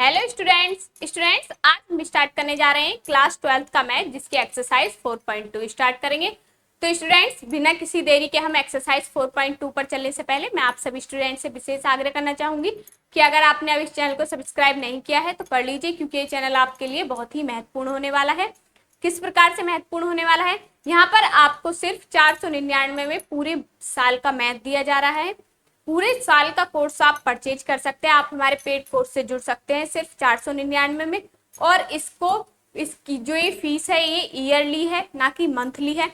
Hello students आज हम start करने जा रहे हैं क्लास 12th का मैथ जिसकी एक्सरसाइज 4.2 स्टार्ट करेंगे। तो स्टूडेंट्स बिना किसी देरी के हम एक्सरसाइज 4.2 पर चलने से पहले मैं आप सभी स्टूडेंट्स से विशेष आग्रह करना चाहूंगी कि अगर आपने अभी इस चैनल को सब्सक्राइब नहीं किया है तो कर लीजिए, क्योंकि ये चैनल आपके लिए बहुत ही महत्वपूर्ण होने वाला है। किस प्रकार से महत्वपूर्ण होने वाला है, यहाँ पर आपको सिर्फ 499 में पूरे साल का मैथ दिया जा रहा है। पूरे साल का कोर्स आप परचेज कर सकते हैं, आप हमारे पेड कोर्स से जुड़ सकते हैं सिर्फ 499 में। और इसकी जो ये फीस है ये ईयरली है, ना कि मंथली है।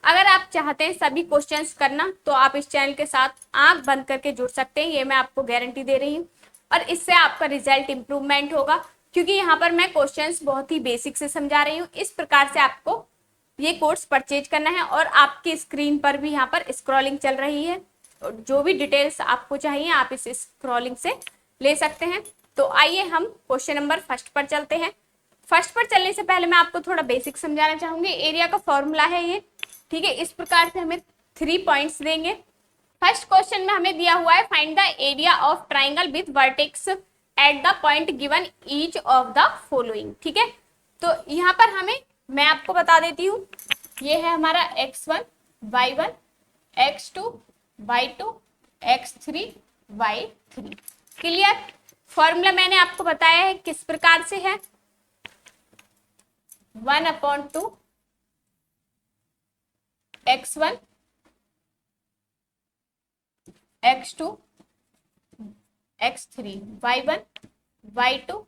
अगर आप चाहते हैं सभी क्वेश्चंस करना तो आप इस चैनल के साथ आंख बंद करके जुड़ सकते हैं, ये मैं आपको गारंटी दे रही हूँ। और इससे आपका रिजल्ट इंप्रूवमेंट होगा, क्योंकि यहाँ पर मैं क्वेश्चंस बहुत ही बेसिक से समझा रही हूँ। इस प्रकार से आपको ये कोर्स परचेज करना है और आपकी स्क्रीन पर भी यहाँ पर स्क्रॉलिंग चल रही है। जो भी डिटेल्स आपको चाहिए आप इस स्क्रॉलिंग से ले सकते हैं। तो आइए हम क्वेश्चन नंबर फर्स्ट पर चलते हैं। फर्स्ट पर चलने से पहले मैं आपको थोड़ा बेसिक समझाना चाहूंगी। एरिया का फॉर्मूला है ये, ठीक है। इस प्रकार से हमें 3 पॉइंट्स देंगे। फर्स्ट क्वेश्चन में हमें दिया हुआ है find the area of triangle with vertex at the point given each of the following, ठीक है। तो यहाँ पर मैं आपको बता देती हूँ, ये है हमारा x1 y1 x2 y2 x3 y3। Clear. Formula मैंने आपको बताया है किस प्रकार से है, 1/2 x1 x2 x3 y1 y2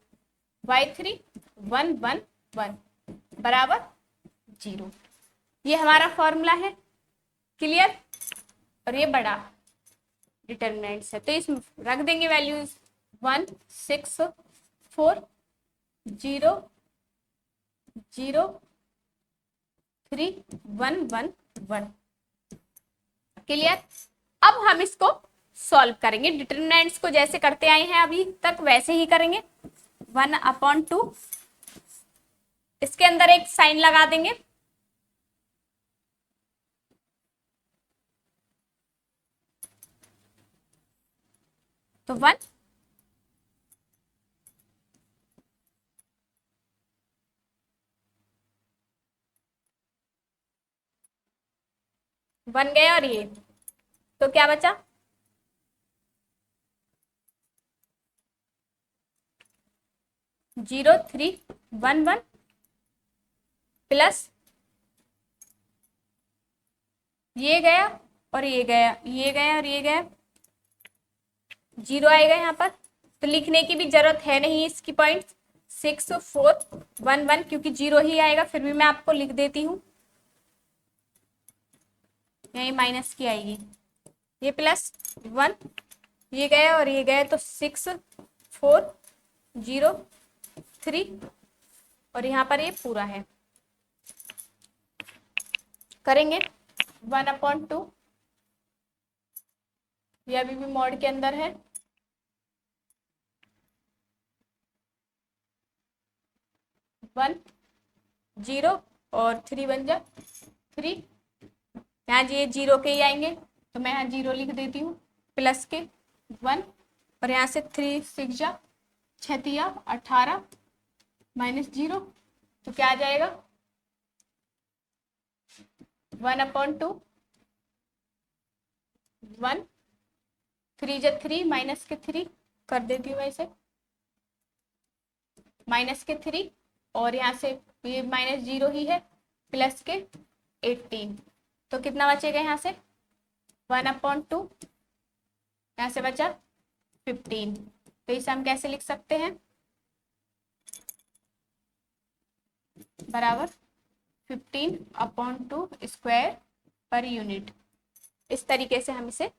y3 1 1 1 बराबर 0। ये हमारा फॉर्मूला है। क्लियर। और ये बड़ा डिटरमिनेंट्स है तो इसमें रख देंगे वैल्यूज 1 6 4 0 0 3 1 1 1। क्लियर। अब हम इसको सॉल्व करेंगे। डिटरमिनेंट्स को जैसे करते आए हैं अभी तक वैसे ही करेंगे। 1/2 इसके अंदर एक साइन लगा देंगे, तो 1 बन गए। और ये तो क्या बचा, 0 3 1 1 प्लस ये गया और ये गया, ये गया और ये गया, 0 आएगा यहाँ पर। तो लिखने की भी जरूरत है नहीं इसकी पॉइंट 6 4 1 1, क्योंकि 0 ही आएगा। फिर भी मैं आपको लिख देती हूँ, यही माइनस की आएगी, ये प्लस 1, ये गया और ये गया, तो 6 4 0 3 और यहाँ पर ये पूरा है। करेंगे 1/2, ये अभी भी मॉड के अंदर है, 1 0 और 3 बन जा 3। यहाँ ये 0 के ही आएंगे तो मैं यहाँ 0 लिख देती हूँ, प्लस के 1 और यहाँ से 3 6 जा 6 18 -0, तो क्या आ जाएगा 1/2 1 3 जा 3 माइनस के 3 कर देती हूँ मैं इसे, माइनस के 3 और यहाँ से ये -0 ही है, प्लस के 18, तो कितना बचेगा यहाँ से 1/2, यहाँ से बचा 15। तो इसे हम कैसे लिख सकते हैं, बराबर 15/2 स्क्वायर पर यूनिट। इस तरीके से हम इसे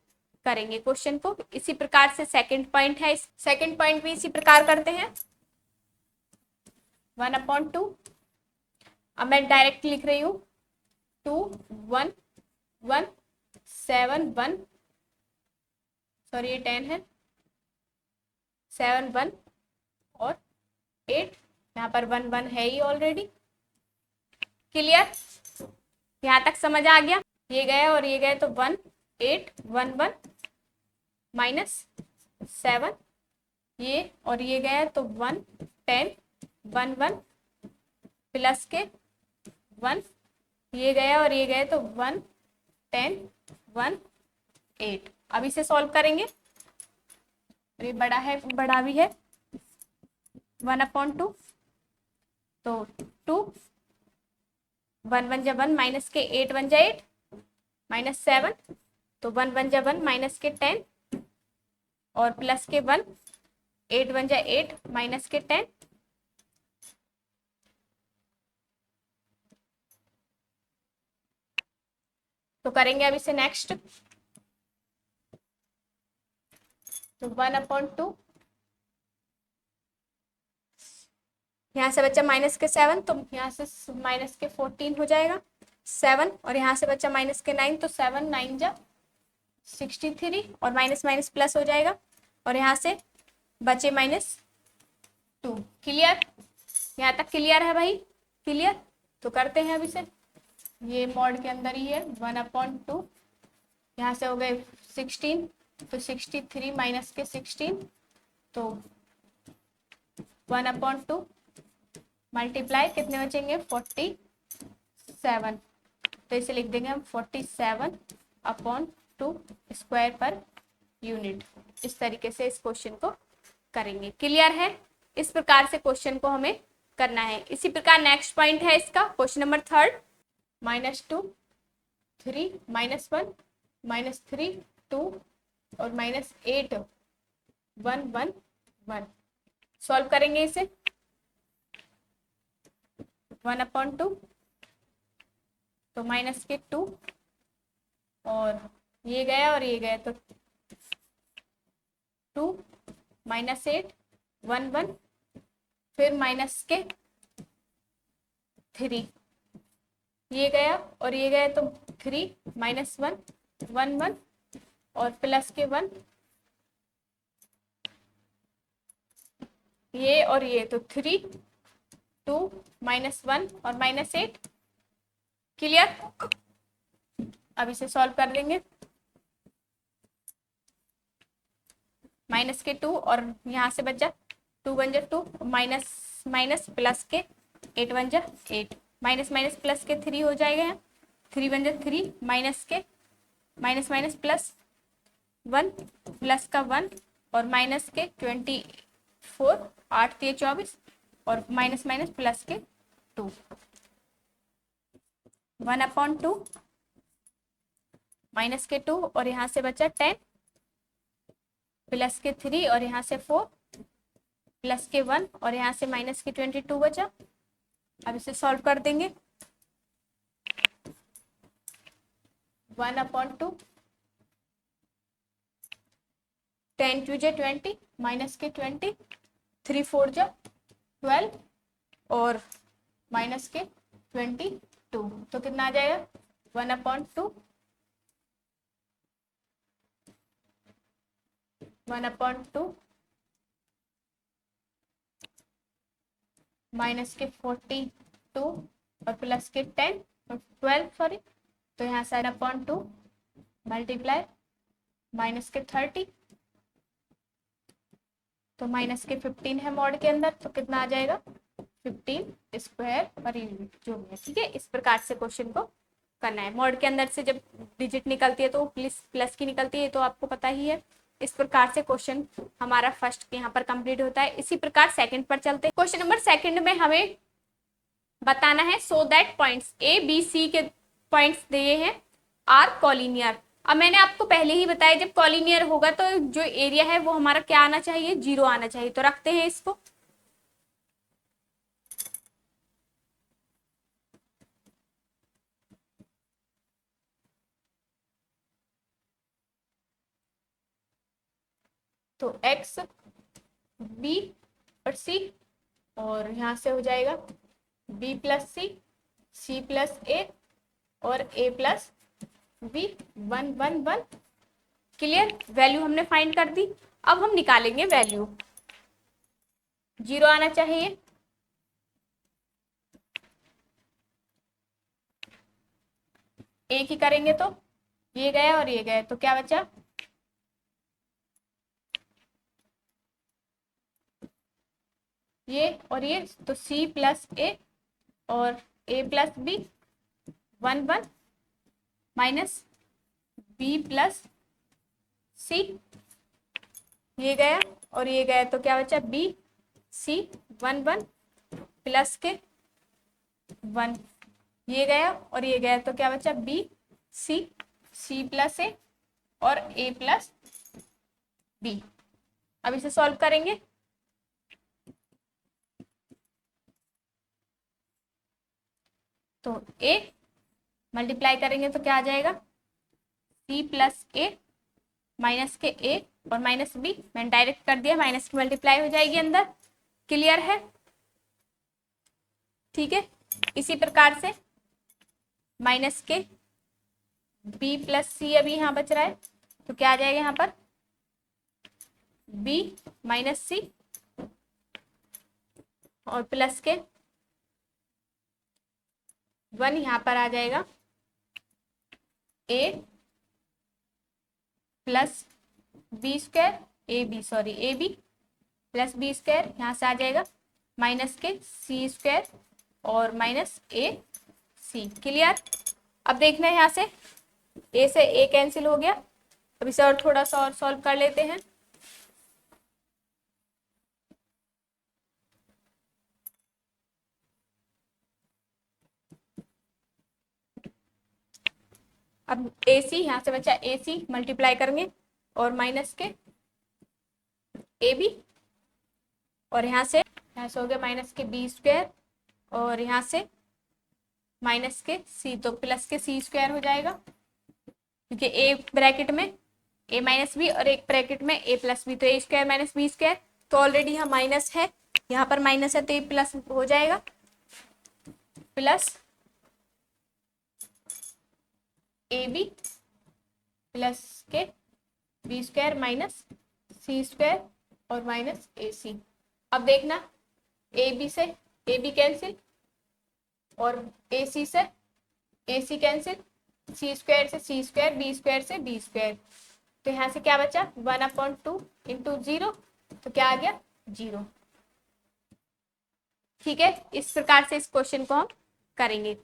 करेंगे क्वेश्चन को। इसी प्रकार से सेकंड पॉइंट है, सेकंड पॉइंट भी इसी प्रकार करते हैं, 1/2। अब मैं डायरेक्ट लिख रही हूँ 2 1 1 7 1, सॉरी ये 10 है, 7 1 और 8, यहाँ पर 1 1 है ही ऑलरेडी। क्लियर। यहाँ तक समझ आ गया, ये गए और ये गए, तो 1 8 1 1 -7, ये और ये गया तो 1 10 1 1 प्लस के 1, ये गया और ये गया तो 1 10 1 8। अब इसे सॉल्व करेंगे, ये बड़ा है, बड़ा भी है, 1/2 तो 2, 1 1 जा 1 माइनस के 8 1 जा 8 माइनस 7 तो 1 1 जा 1 माइनस के 10 और प्लस के 1 8 1 जा 8 माइनस के 10 तो करेंगे अब इसे नेक्स्ट, तो 1/2 यहाँ से बच्चा माइनस के 7 तो यहाँ से माइनस के 14 हो जाएगा 7 और यहाँ से बच्चा माइनस के 9 तो 7 9 जा 63 और माइनस माइनस प्लस हो जाएगा और यहाँ से बचे -2। क्लियर, यहाँ तक क्लियर है भाई? क्लियर, तो करते हैं अब इसे, ये मॉड के अंदर ही है 1/2, यहाँ से हो गए 16 तो 63 माइनस के 16 तो 1/2 मल्टीप्लाई कितने बचेंगे 47, तो इसे लिख देंगे हम 47/2 स्क्वायर पर यूनिट। इस तरीके से इस क्वेश्चन को करेंगे। क्लियर है? इस प्रकार से क्वेश्चन को हमें करना है। इसी प्रकार नेक्स्ट पॉइंट है इसका, क्वेश्चन नंबर 3, -2 3 -1 -3 2 और -8 1 1 1। सॉल्व करेंगे इसे, 1/2 तो माइनस के 2 और ये गया और ये गया तो 2 -8 1 1 फिर माइनस के 3, ये गया और ये गया तो 3 -1 1 1 और प्लस के 1, ये और ये तो 3 2 -1 और -8। क्लियर, अब इसे सॉल्व कर देंगे, माइनस के 2 और यहाँ से बचा 2 1 जा 2 माइनस माइनस प्लस के 8 1 जा 8 माइनस माइनस प्लस के 3 हो जाएगा यहाँ 3 1 जा 3 माइनस के माइनस माइनस प्लस 1 प्लस का 1 और माइनस के 24 8 3 24 और माइनस माइनस प्लस के 2 1/2 माइनस के 2 और यहाँ से बचा 10 प्लस के 3 और यहाँ से 4 प्लस के 1 और यहाँ से माइनस के 22 बचा। अब इसे सॉल्व कर देंगे, 1/2 10 2 जा 20 माइनस के 20 3 4 जा 12 और माइनस के 22 तो कितना आ जाएगा 1/2 1/2 माइनस के 42 और प्लस के 10 और 12 सॉरी, तो यहाँ से 1/2 मल्टीप्लाई माइनस के 30 तो माइनस के 15 है मॉड के अंदर तो कितना आ जाएगा 15 स्क्वायर पर यूनिट जो है। ठीक है, इस प्रकार से क्वेश्चन को करना है। मॉड के अंदर से जब डिजिट निकलती है तो प्लस की निकलती है, तो आपको पता ही है। इस प्रकार से क्वेश्चन हमारा फर्स्ट यहाँ पर कंप्लीट होता है। इसी प्रकार सेकंड पर चलते हैं। क्वेश्चन नंबर सेकंड में हमें बताना है so that points A B C के पॉइंट्स दिए हैं आर कॉलिनियर। अब मैंने आपको पहले ही बताया जब कॉलिनियर होगा तो जो एरिया है वो हमारा क्या आना चाहिए 0 आना चाहिए। तो रखते हैं इसको, तो x b और c और यहाँ से हो जाएगा b plus C plus A और a plus B 1 1 1। Clear, value हमने फाइंड कर दी। अब हम निकालेंगे वैल्यू, 0 आना चाहिए। एक ही करेंगे तो ये गया और ये गया तो क्या बचा ये और ये, तो सी प्लस ए और A plus B, 1 1 minus B plus C, ये गया और ये गया, तो क्या बचा बी सी, 1 1 प्लस के 1, ये गया और ये गया, तो क्या बचा B C, C plus A और ए प्लस बी। अब इसे सॉल्व करेंगे, तो a मल्टीप्लाई करेंगे तो क्या आ जाएगा, c प्लस ए माइनस के a और माइनस b, मैंने डायरेक्ट कर दिया, माइनस की मल्टीप्लाई हो जाएगी अंदर। क्लियर है? ठीक है। इसी प्रकार से माइनस के b प्लस c अभी यहाँ बच रहा है, तो क्या आ जाएगा यहाँ पर b माइनस सी और प्लस के 1 यहाँ पर आ जाएगा a plus B square A B plus B square, यहाँ से आ जाएगा माइनस के सी स्क्वायर और माइनस ए सी। क्लियर? अब देखना है यहाँ से ए से ए कैंसिल हो गया। अब इसे और थोड़ा सा और सॉल्व कर लेते हैं। अब ए सी, यहाँ से बचा ए सी मल्टीप्लाई करेंगे और माइनस के ए बी, और यहाँ से हो गया माइनस के बी स्क्वायर और यहाँ से माइनस के सी, तो प्लस के सी स्क्वायर हो जाएगा, क्योंकि ए ब्रैकेट में ए माइनस बी और एक ब्रैकेट में ए प्लस बी, तो ए स्क्वायर माइनस बी स्क्वायर, तो ऑलरेडी यहाँ माइनस है, यहाँ पर माइनस है तो ये प्लस हो जाएगा, प्लस ए बी प्लस के बी स्क्वायर माइनस सी स्क्वायर और माइनस ए सी। अब देखना ए बी से ए बी कैंसिल और ए सी से ए सी कैंसिल, सी स्क्वायर से सी स्क्वायर, बी स्क्वायर से बी स्क्वायर, तो यहाँ से क्या बचा 1/2 इंटू 0, तो क्या आ गया 0। ठीक है, इस प्रकार से इस क्वेश्चन को हम करेंगे।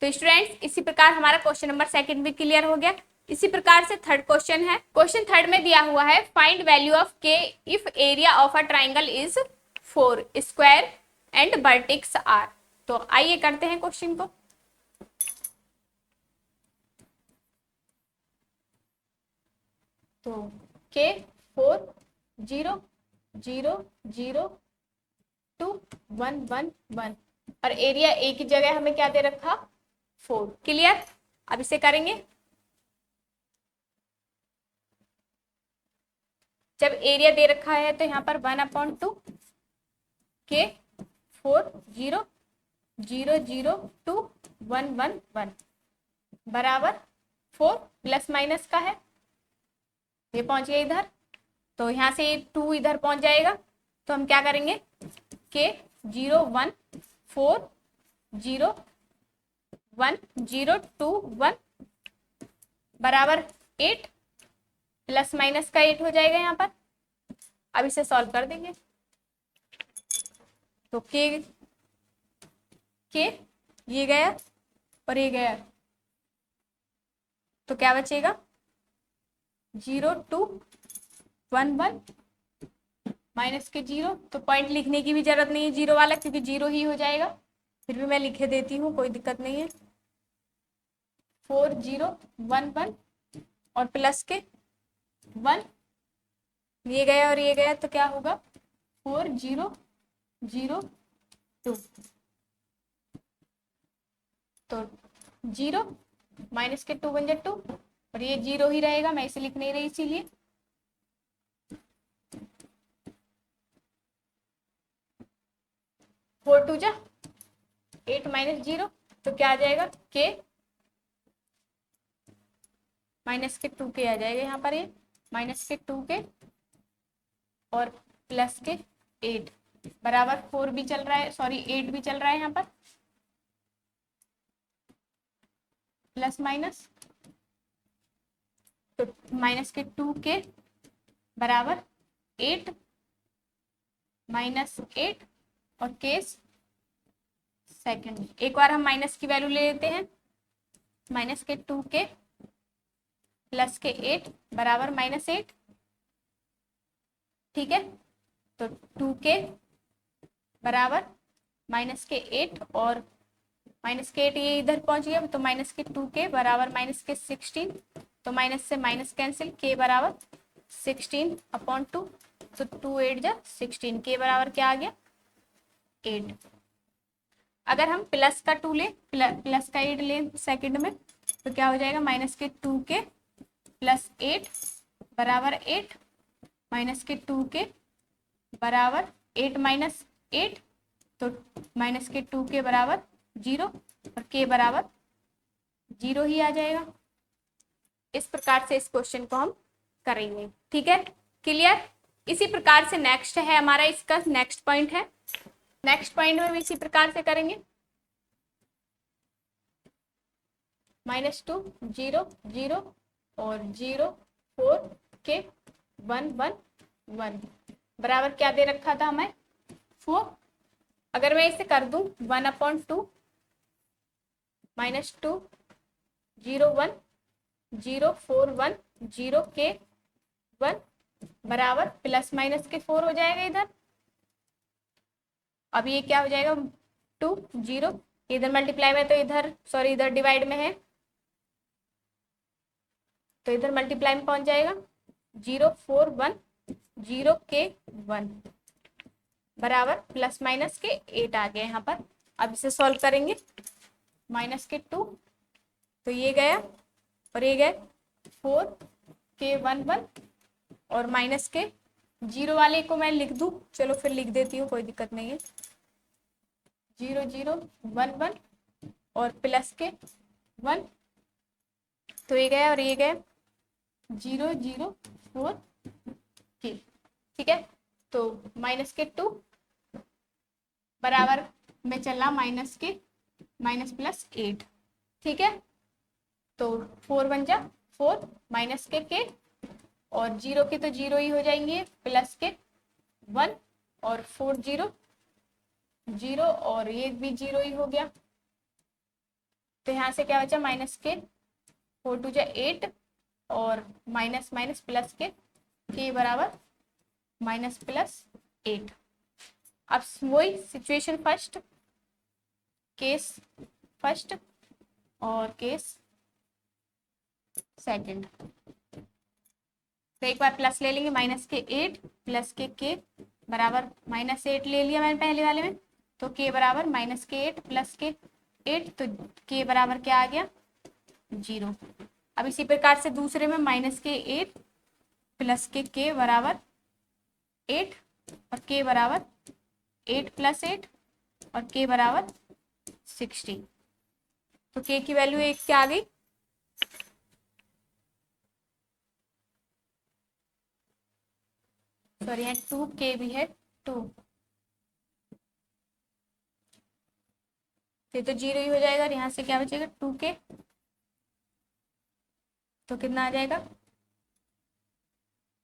तो स्टूडेंट्स, इसी प्रकार हमारा क्वेश्चन नंबर 2 भी क्लियर हो गया। इसी प्रकार से थर्ड क्वेश्चन है। क्वेश्चन थर्ड में दिया हुआ है find value of K if area of a triangle is 4 square and vertex are. तो आइए करते हैं क्वेश्चन को। तो के 4 0 0 0 2 1 1 1 और एरिया ए की जगह हमें क्या दे रखा 4। क्लियर? अब इसे करेंगे। जब एरिया दे रखा है तो यहाँ पर 1/2 के 4 0 0 0 2 1 1 1 बराबर 4 प्लस माइनस का है, ये पहुंच गया इधर, तो यहाँ से 2 इधर पहुंच जाएगा, तो हम क्या करेंगे के 0 1 4 0 1 0 2 1 बराबर 8 प्लस माइनस का 8 हो जाएगा यहाँ पर। अब इसे सॉल्व कर देंगे, तो के ये गया और ये गया, तो क्या बचेगा 0 2 1 1 माइनस के 0, तो पॉइंट लिखने की भी जरूरत नहीं है 0 वाला, क्योंकि 0 ही हो जाएगा, फिर भी मैं लिखे देती हूँ, कोई दिक्कत नहीं है। 4 0 1 1 और प्लस के 1, ये गया और ये गया, तो क्या होगा 4 0 0 2, तो 0 माइनस के 2 1 2 और ये 0 ही रहेगा, मैं इसे लिख नहीं रही इसीलिए। 4 2 जा 8 माइनस 0, तो क्या आ जाएगा के माइनस के 2 के आ जाएगा यहाँ पर, ये माइनस के 2 के और प्लस के 8 बराबर 4 भी चल रहा है, सॉरी 8 भी चल रहा है यहाँ पर, प्लस माइनस, तो माइनस के 2 के बराबर 8 माइनस 8 और केस सेकंड। एक बार हम माइनस की वैल्यू ले लेते हैं, माइनस के 2k प्लस के 8 बराबर -8। ठीक है, तो 2k बराबर -8 और -8 ये इधर पहुंच गया, तो -2k बराबर -16। तो माइनस से माइनस कैंसिल, k बराबर 16/2। तो 2 8 जा 16, k बराबर क्या आ गया 8। अगर हम प्लस का 2 ले, प्लस का 8 ले सेकंड में, तो क्या हो जाएगा -2k प्लस 8 बराबर 8, -2k बराबर 8 - 8, तो -2k बराबर 0 और k बराबर 0 ही आ जाएगा। इस प्रकार से इस क्वेश्चन को हम करेंगे। ठीक है, क्लियर। इसी प्रकार से नेक्स्ट है हमारा, इसका नेक्स्ट पॉइंट है, नेक्स्ट पॉइंट में भी इसी प्रकार से करेंगे। -2 0 0 और 0 4 के 1 1 1 बराबर क्या दे रखा था हमें 4। अगर मैं इसे कर दूं 1/2 -2 0 1 0 4 1 0 के 1 बराबर प्लस माइनस के 4 हो जाएगा इधर। अब ये क्या हो जाएगा 2 0, इधर मल्टीप्लाई में तो इधर सॉरी इधर डिवाइड में है, तो इधर मल्टीप्लाई में पहुंच जाएगा 0 4 1 0 के 1 बराबर प्लस माइनस के 8 आ गए यहाँ पर। अब इसे सॉल्व करेंगे, -2 तो ये गया और ये गए 4 के 1 1 और माइनस के 0 वाले को मैं लिख दूं, चलो फिर लिख देती हूँ, कोई दिक्कत नहीं है। 0 0 1 1 और प्लस के 1, तो ये गया और ये गया 0 0 4 के। ठीक है, तो -2 बराबर में चला माइनस प्लस 8। ठीक है, तो 4 1 जा 4 माइनस के और 0 के तो 0 ही हो जाएंगे, प्लस के 1 और 4 0 0 और ये भी 0 ही हो गया। तो यहाँ से क्या बचा माइनस के 4 2 जा 8 और माइनस माइनस प्लस के बराबर माइनस प्लस 8। अब वही सिचुएशन फर्स्ट, केस फर्स्ट और केस सेकंड। तो एक बार प्लस ले लेंगे, माइनस के 8 प्लस के बराबर -8 ले लिया मैंने पहले वाले में, तो के बराबर -8 प्लस के 8, तो के बराबर क्या आ गया 0। अब इसी प्रकार से दूसरे में -8 प्लस के बराबर 8 और के बराबर 8 प्लस 8 और के बराबर 16। तो के की वैल्यू 1 क्या आ गई, सॉरी यहाँ 2k भी है 2, तो 0 ही हो जाएगा और यहाँ से क्या बचेगा 2k, तो कितना आ जाएगा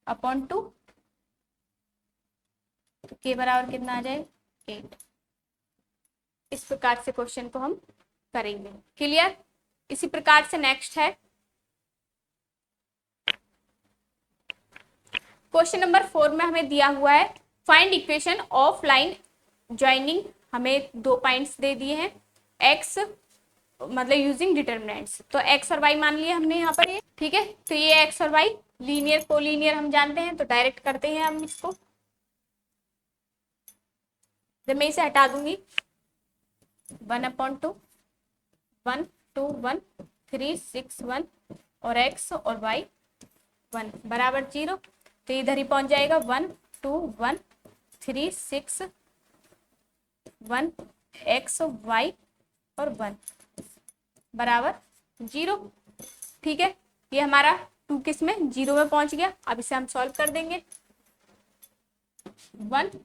अपॉन 2, तो k बराबर कितना आ जाएगा 8। इस प्रकार से क्वेश्चन को हम करेंगे। क्लियर। इसी प्रकार से नेक्स्ट है क्वेश्चन नंबर 4 में हमें दिया हुआ है find equation of line joining. हमें 2 पॉइंट्स दे दिए हैं, x मतलब यूजिंग डिटर्मिनेंट्स, तो x और y मान लिए हमने यहाँ पर ये। ठीक है, तो ये x और y लीनियर कोलीनियर हम जानते हैं, तो डायरेक्ट करते हैं हम इसको। जब मैं इसे हटा दूंगी 1/2 1 2 1 3 6 1 और x और y 1 बराबर 0, तो इधर ही पहुंच जाएगा 1 2 1 3 6 1 x y और 1 बराबर 0। ठीक है, ये हमारा 2 किस में 0 में पहुंच गया। अब इसे हम सॉल्व कर देंगे। 1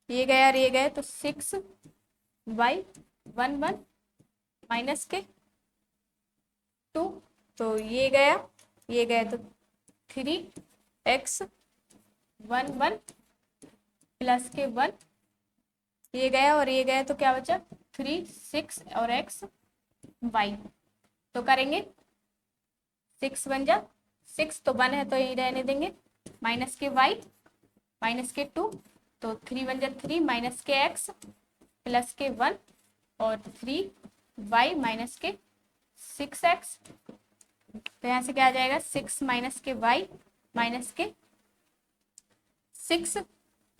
ये गया और ये गया, तो 6 y 1 1 माइनस के 2, तो ये गया तो 3 x 1 1 प्लस के 1, ये गया और ये गया तो क्या बचा 3, 6 और x y। तो करेंगे 6 बन जा 6 तो 1 है तो यही रहने देंगे, माइनस के y माइनस के 2 तो 3 बन जा 3 माइनस के x प्लस के 1 और 3y माइनस के 6x। तो यहाँ से क्या आ जाएगा 6 माइनस के y माइनस के 6,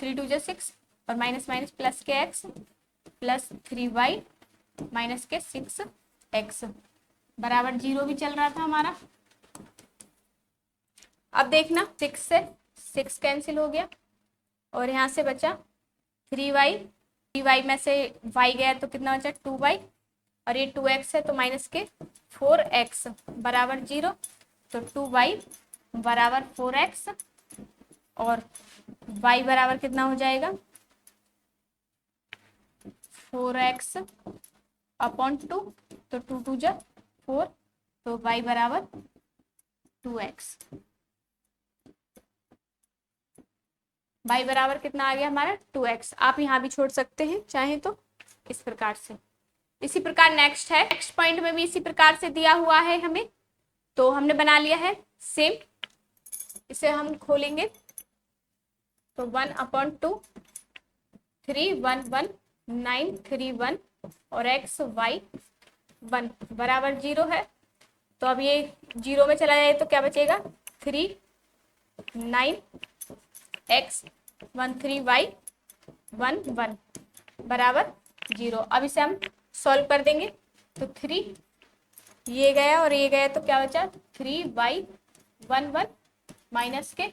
3 2 जा 6 और माइनस माइनस प्लस के x प्लस 3y माइनस के 6x बराबर 0 भी चल रहा था हमारा। अब देखना 6 से 6 कैंसिल हो गया और यहाँ से बचा 3y, 3y में से y गया तो कितना बचा 2y और ये 2x है तो माइनस के 4x बराबर 0। तो 2y बराबर 4x और y बराबर कितना हो जाएगा 4x अपॉन 2, तो 2 2 जा 4 तो y बराबर 2x। y बराबर कितना आ गया हमारा 2x। आप यहाँ भी छोड़ सकते हैं चाहे तो इस प्रकार से। इसी प्रकार नेक्स्ट है, नेक्स्ट पॉइंट में भी इसी प्रकार से दिया हुआ है हमें, तो हमने बना लिया है सेम। इसे हम खोलेंगे तो 1 अपॉन 2 3 1 1 9 3 1 और x y 1 बराबर 0 है। तो अब ये 0 में चला जाए तो क्या बचेगा 3 9 x 1 3 y 1 1 बराबर 0। अब इसे हम सॉल्व कर देंगे तो 3 ये गया और ये गया तो क्या बचा 3y 1 1 माइनस के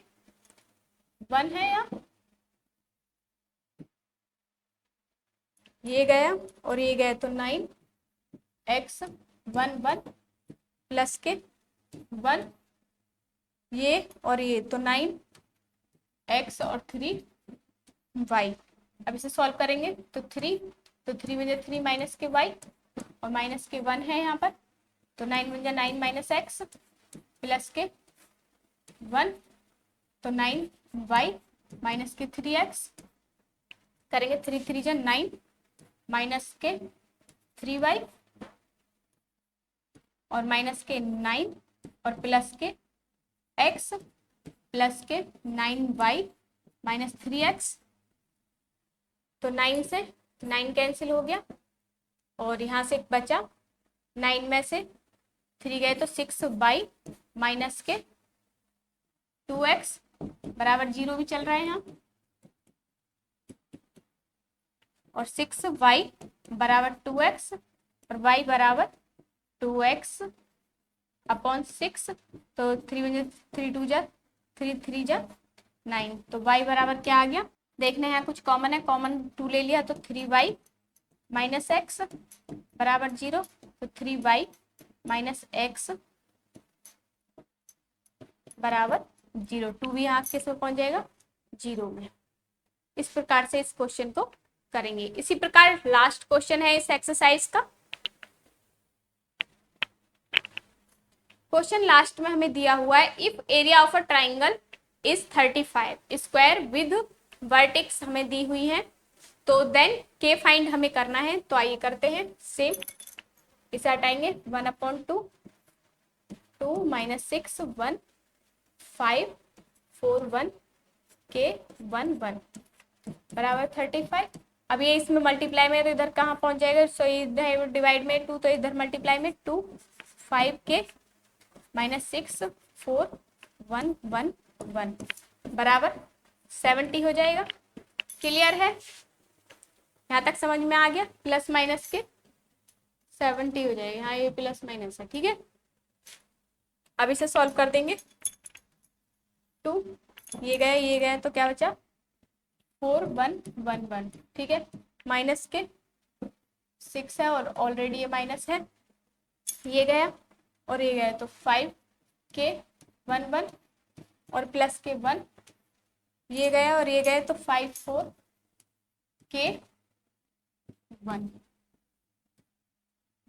1 है या ये गया और ये गया तो 9 x 1 1 प्लस के 1 ये और ये तो 9 x और 3 y। अब इसे सॉल्व करेंगे तो 3 में 3 माइनस के y और माइनस के 1 है यहाँ पर तो 9 में 9 माइनस x प्लस के 1 तो 9y माइनस के 3x करेंगे 3 3 जा 9 माइनस के 3y और माइनस के 9 और प्लस के x प्लस के 9y माइनस 3x। तो 9 से 9 कैंसिल हो गया और यहाँ से बचा 9 में से 3 गए तो 6y माइनस के 2x बराबर 0 भी चल रहा है यहाँ और 6y बराबर 2x और y बराबर 2x अपॉन 6 तो 3 2 जा 3 जा 9 तो y बराबर क्या आ गया देखना है, यहाँ कुछ कॉमन है, कॉमन 2 ले लिया तो 3y माइनस x बराबर 0 तो 3y माइनस x बराबर 0। 2 भी यहाँ किस में पहुंच जाएगा 0 में। इस प्रकार से इस क्वेश्चन को करेंगे। इसी प्रकार लास्ट क्वेश्चन है इस एक्सरसाइज का। क्वेश्चन लास्ट में हमें दिया हुआ है if area of a triangle is 35 square with vertex हमें दी हुई है तो देन के फाइंड हमें करना है। तो आइए करते हैं सेम, इसे हटाएंगे 1 अपॉन 2 2 माइनस 6 1 5 4 1 के 1 1 बराबर 35। अब ये इसमें मल्टीप्लाई में तो इधर कहाँ पहुंच जाएगा, सो इधर डिवाइड में 2 तो इधर मल्टीप्लाई में 2 5 के माइनस 6 4 1 1 1 बराबर 70 हो जाएगा। क्लियर है, यहाँ तक समझ में आ गया। प्लस माइनस के 70 हो जाएगा, हाँ ये प्लस माइनस है, ठीक है। अब इसे सॉल्व कर देंगे 2 ये गया तो क्या बचा 4 1 1 1, ठीक है। माइनस के 6 है और ऑलरेडी ये माइनस है, ये गया और ये गया तो 5 के 1 1 और प्लस के 1 ये गया और ये गया तो 5 4 के 1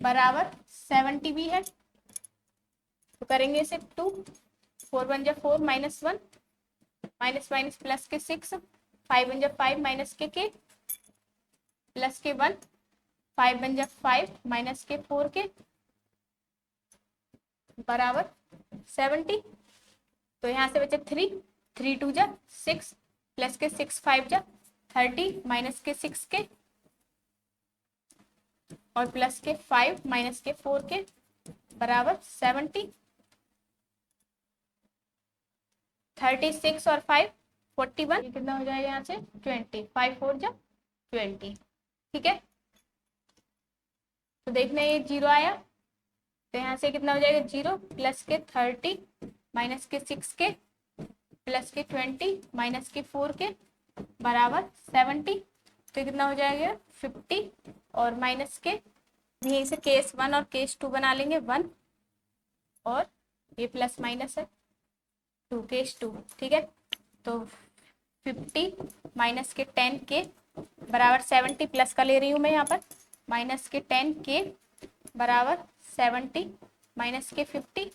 बराबर 70 भी है। तो करेंगे इसे 2 4 1 जा 4 माइनस 1 माइनस माइनस प्लस के 6 5 बन जा 5 माइनस के प्लस के 1, 5 बन जा 5 माइनस के 4 के बराबर 70। तो यहाँ से बचे 3, 3 2 जा 6 प्लस के 6 5 जा 30 माइनस के 6 के और प्लस के 5 माइनस के 4 के बराबर 70। 36 और 5 41, ये कितना हो जाएगा यहाँ से 20, 5 4 जा 20। ठीक है, तो देखना ये 0 आया, तो यहाँ से कितना हो जाएगा 0 प्लस के 30 माइनस के 6 के प्लस के 20 माइनस के 4 के बराबर 70। तो कितना हो जाएगा 50 और माइनस के यहीं से केस 1 और केस 2 बना लेंगे 1 और ये प्लस माइनस है 2 केस 2। ठीक है, तो 50 माइनस के 10 के बराबर 70 प्लस का ले रही हूँ मैं यहाँ पर, माइनस के 10 के बराबर 70 माइनस के 50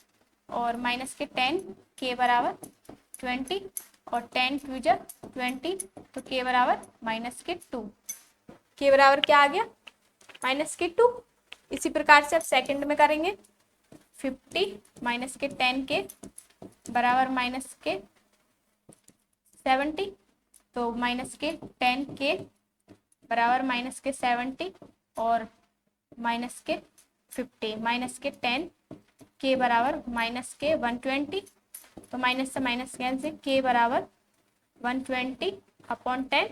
और माइनस के 10 के बराबर 20 और 10 2 जा 20, तो के बराबर माइनस के 2, के बराबर क्या आ गया माइनस के 2। इसी प्रकार से अब सेकंड में करेंगे 50 माइनस के 10 के बराबर माइनस के 70, तो माइनस के 10 के बराबर माइनस के 70 और माइनस के 50, माइनस के 10 के बराबर माइनस के 120, तो माइनस से माइनस कैंसिल, के बराबर 120 अपॉन 10,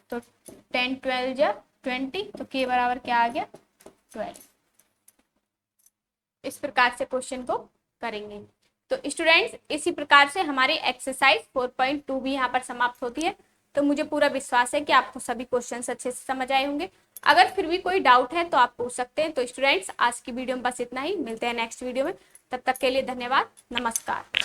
तो 10 12 जा 20, तो के बराबर क्या आ गया 12। इस प्रकार से क्वेश्चन को करेंगे। तो स्टूडेंट्स, इसी प्रकार से हमारी एक्सरसाइज 4.2 भी यहाँ पर समाप्त होती है। तो मुझे पूरा विश्वास है कि आपको सभी क्वेश्चंस अच्छे से समझ आए होंगे। अगर फिर भी कोई डाउट है तो आप पूछ सकते हैं। तो स्टूडेंट्स, आज की वीडियो में बस इतना ही, मिलते हैं नेक्स्ट वीडियो में। तब तक के लिए धन्यवाद, नमस्कार।